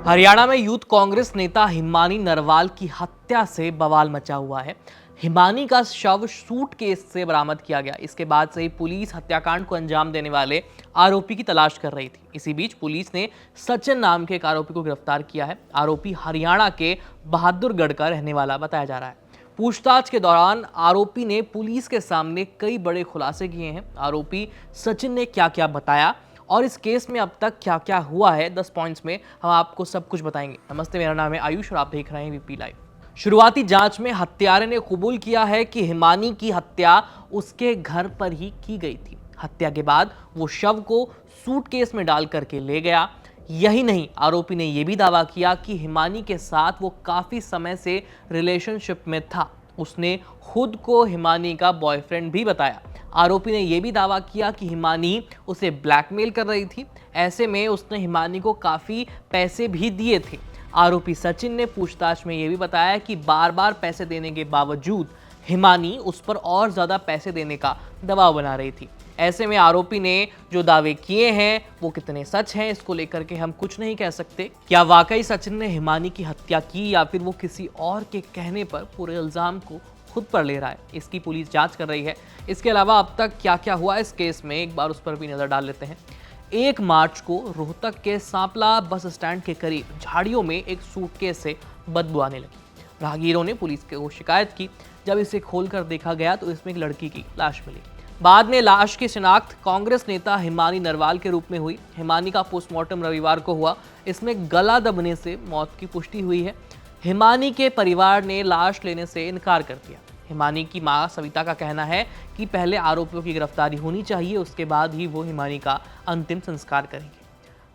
हरियाणा में यूथ कांग्रेस नेता हिमानी नरवाल की हत्या से बवाल मचा हुआ है। हिमानी का शव सूटकेस से बरामद किया गया। इसके बाद से ही पुलिस हत्याकांड को अंजाम देने वाले आरोपी की तलाश कर रही थी। इसी बीच पुलिस ने सचिन नाम के एक आरोपी को गिरफ्तार किया है। आरोपी हरियाणा के बहादुरगढ़ का रहने वाला बताया जा रहा है। पूछताछ के दौरान आरोपी ने पुलिस के सामने कई बड़े खुलासे किए हैं। आरोपी सचिन ने क्या क्या बताया और इस केस में अब तक क्या क्या हुआ है, 10 पॉइंट्स में हम आपको सब कुछ बताएंगे। नमस्ते, मेरा नाम है आयुष और आप देख रहे हैं वीपी लाइव। शुरुआती जांच में हत्यारे ने कबूल किया है कि हिमानी की हत्या उसके घर पर ही की गई थी। हत्या के बाद वो शव को सूटकेस में डाल करके ले गया। यही नहीं, आरोपी ने यह भी दावा किया कि हिमानी के साथ वो काफी समय से रिलेशनशिप में था। उसने खुद को हिमानी का बॉयफ्रेंड भी बताया। आरोपी ने यह भी दावा किया कि हिमानी उसे ब्लैकमेल कर रही थी। ऐसे में उसने हिमानी को काफी पैसे भी दिए थे। आरोपी सचिन ने पूछताछ में यह भी बताया कि बार बार पैसे देने के बावजूद हिमानी उस पर और ज्यादा पैसे देने का दबाव बना रही थी। ऐसे में आरोपी ने जो दावे किए हैं वो कितने सच हैं, इसको लेकर के हम कुछ नहीं कह सकते। क्या वाकई सचिन ने हिमानी की हत्या की या फिर वो किसी और के कहने पर पूरे इल्जाम को खुद पर ले रहा है, इसकी पुलिस जांच कर रही है। इसके अलावा अब तक क्या क्या हुआ इस केस में, एक बार उस पर भी नजर डाल लेते हैं। 1 मार्च को रोहतक के सांपला बस स्टैंड के करीब झाड़ियों में एक सूटकेस से बदबू आने लगी। राहगीरों ने पुलिस को शिकायत की। जब इसे खोलकर देखा गया तो इसमें एक लड़की की लाश मिली। बाद में लाश की शिनाख्त कांग्रेस नेता हिमानी नरवाल के रूप में हुई। हिमानी का पोस्टमार्टम रविवार को हुआ। इसमें गला दबने से मौत की पुष्टि हुई है। हिमानी के परिवार ने लाश लेने से इनकार कर दिया। हिमानी की मां सविता का कहना है कि पहले आरोपियों की गिरफ्तारी होनी चाहिए, उसके बाद ही वो हिमानी का अंतिम संस्कार करेंगे।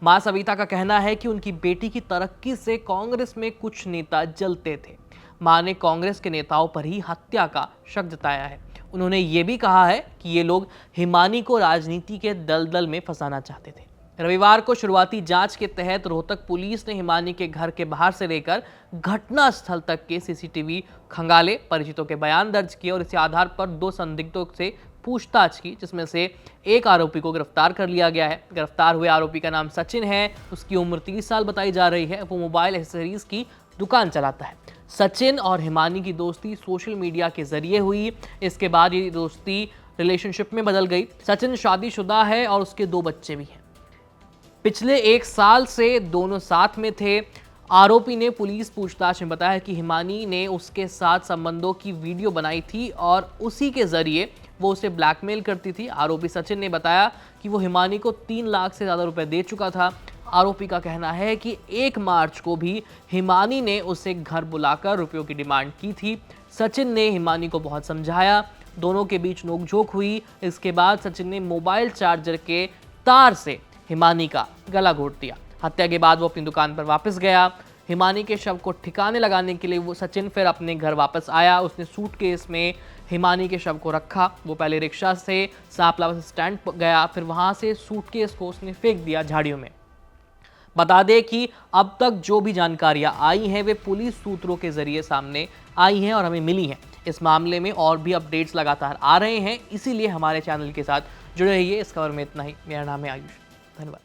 मां सविता का कहना है कि उनकी बेटी की तरक्की से कांग्रेस में कुछ नेता जलते थे। मां ने कांग्रेस के नेताओं पर ही हत्या का शक जताया है। उन्होंने ये भी कहा है कि ये लोग हिमानी को राजनीति के दलदल में फंसाना चाहते थे। रविवार को शुरुआती जांच के तहत रोहतक पुलिस ने हिमानी के घर के बाहर से लेकर घटना स्थल तक के सीसीटीवी खंगाले, परिचितों के बयान दर्ज किए और इसी आधार पर 2 संदिग्धों से पूछताछ की, जिसमें से एक आरोपी को गिरफ्तार कर लिया गया है। गिरफ्तार हुए आरोपी का नाम सचिन है। उसकी उम्र 30 साल बताई जा रही है। वो मोबाइल एक्सेसरीज की दुकान चलाता है। सचिन और हिमानी की दोस्ती सोशल मीडिया के जरिए हुई। इसके बाद ये दोस्ती रिलेशनशिप में बदल गई। सचिन शादीशुदा है और उसके 2 बच्चे भी हैं। पिछले 1 साल से दोनों साथ में थे। आरोपी ने पुलिस पूछताछ में बताया कि हिमानी ने उसके साथ संबंधों की वीडियो बनाई थी और उसी के जरिए वो उसे ब्लैकमेल करती थी। आरोपी सचिन ने बताया कि वो हिमानी को 3 लाख से ज़्यादा रुपए दे चुका था। आरोपी का कहना है कि 1 मार्च को भी हिमानी ने उसे घर बुलाकर रुपयों की डिमांड की थी। सचिन ने हिमानी को बहुत समझाया। दोनों के बीच नोकझोंक हुई। इसके बाद सचिन ने मोबाइल चार्जर के तार से हिमानी का गला घोंट दिया। हत्या के बाद वो अपनी दुकान पर वापस गया। हिमानी के शव को ठिकाने लगाने के लिए वो सचिन फिर अपने घर वापस आया। उसने सूटकेस में हिमानी के शव को रखा। वो पहले रिक्शा से सांपला बस स्टैंड गया, फिर वहां से सूटकेस को उसने फेंक दिया झाड़ियों में। बता दें कि अब तक जो भी जानकारियां आई हैं वे पुलिस सूत्रों के जरिए सामने आई हैं और हमें मिली हैं। इस मामले में और भी अपडेट्स लगातार आ रहे हैं, इसीलिए हमारे चैनल के साथ जुड़े रहिए। इस खबर में इतना ही। मेरा नाम है आयुष। धन्यवाद।